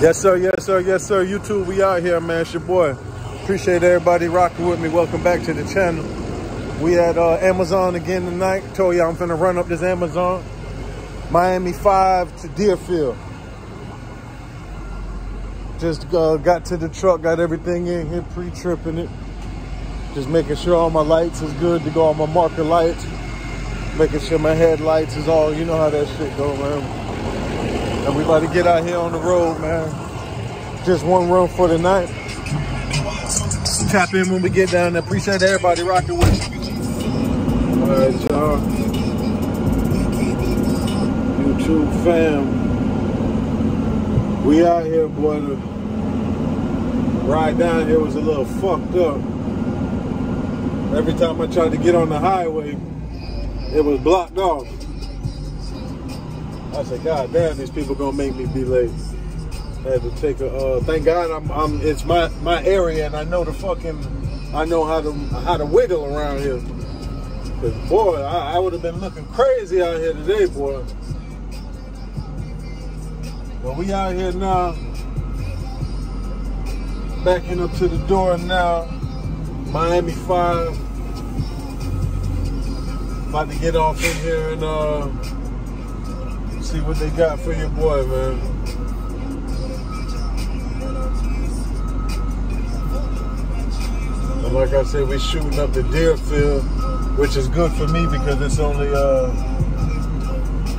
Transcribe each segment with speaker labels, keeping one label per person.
Speaker 1: Yes, sir. Yes, sir. Yes, sir. YouTube, we out here, man. It's your boy. Appreciate everybody rocking with me. Welcome back to the channel. We at Amazon again tonight. Told you I'm finna run up this Amazon. Miami 5 to Deerfield. Just got to the truck, got everything in here, pre-tripping it. Just making sure all my lights is good to go, all my marker lights. Making sure my headlights is all, you know how that shit go, man. And we about to get out here on the road, man. Just one run for the night. Tap in when we get down there. Appreciate everybody rocking with us. All right, y'all. YouTube fam. We out here, boy. The ride down here was a little fucked up. Every time I tried to get on the highway, it was blocked off. I said, God damn, these people gonna make me be late. I had to take a, thank God it's my area and I know I know how to wiggle around here. Cause boy, I would have been looking crazy out here today, boy. But we out here now, backing up to the door now. Miami 5. About to get off in here and see what they got for your boy, man. And like I said, we're shooting up to Deerfield, which is good for me because it's only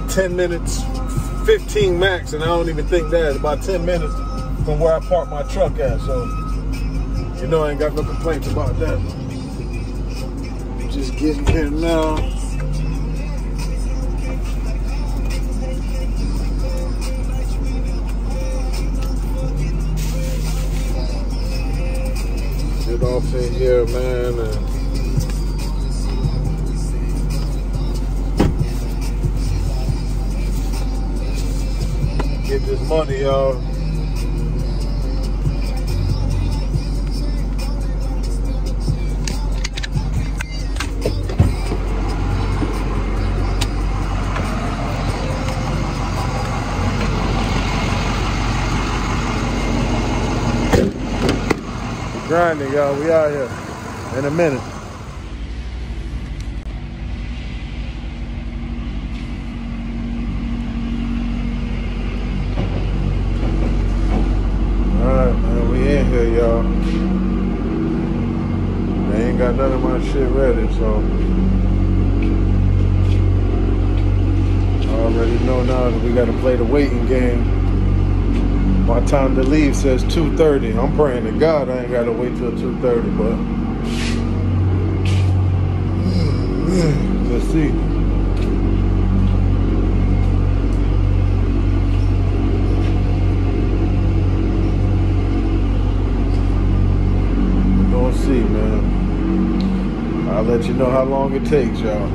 Speaker 1: 10 minutes, 15 max, and I don't even think that. It's about 10 minutes from where I parked my truck at, so you know I ain't got no complaints about that. Just getting here now. Get off in here, man, and get this money, y'all. Grinding, y'all. We out here in a minute. Alright, man, we in here, y'all. They ain't got none of my shit ready, so I already know now that we gotta play the waiting game. My time to leave says 2:30. I'm praying to God I ain't gotta wait till 2:30, but let's see. We're gonna see, man. I'll let you know how long it takes, y'all.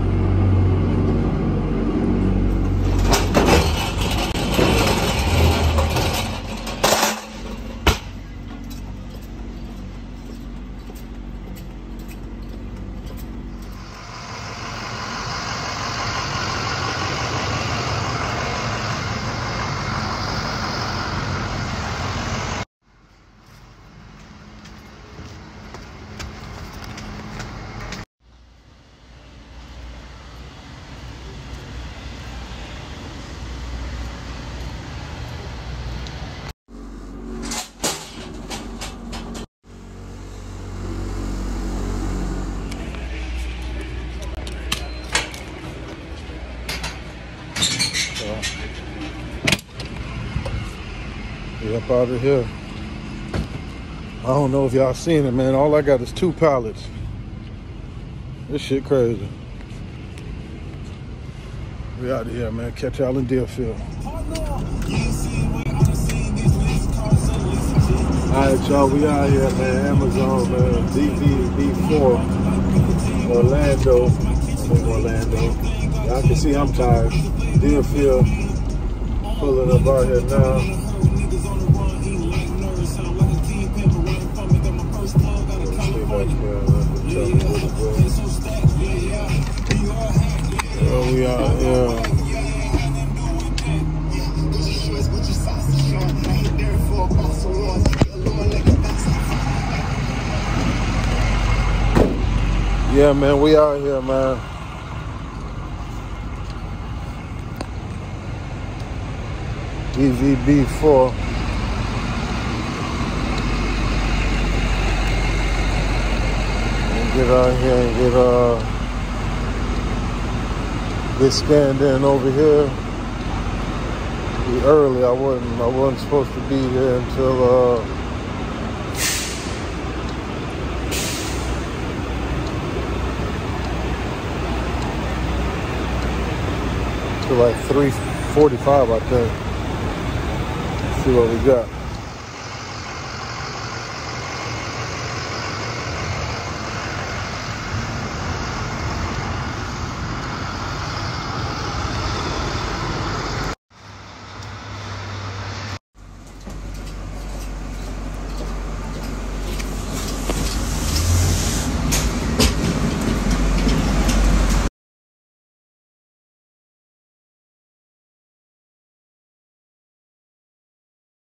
Speaker 1: We up out of here. I don't know if y'all seen it, man. All I got is 2 pallets. This shit crazy. We out of here, man. Catch y'all in Deerfield. Alright, y'all. We out here, man. Amazon, man. DV4. Orlando. I'm in Orlando. Y'all can see I'm tired. Deerfield. Pulling up out here now. We are here. Yeah, man, we out here, man. EVB4. And get out here and get scanned in over here. Be early. I wasn't supposed to be here until like 3:45, I think. See what we got.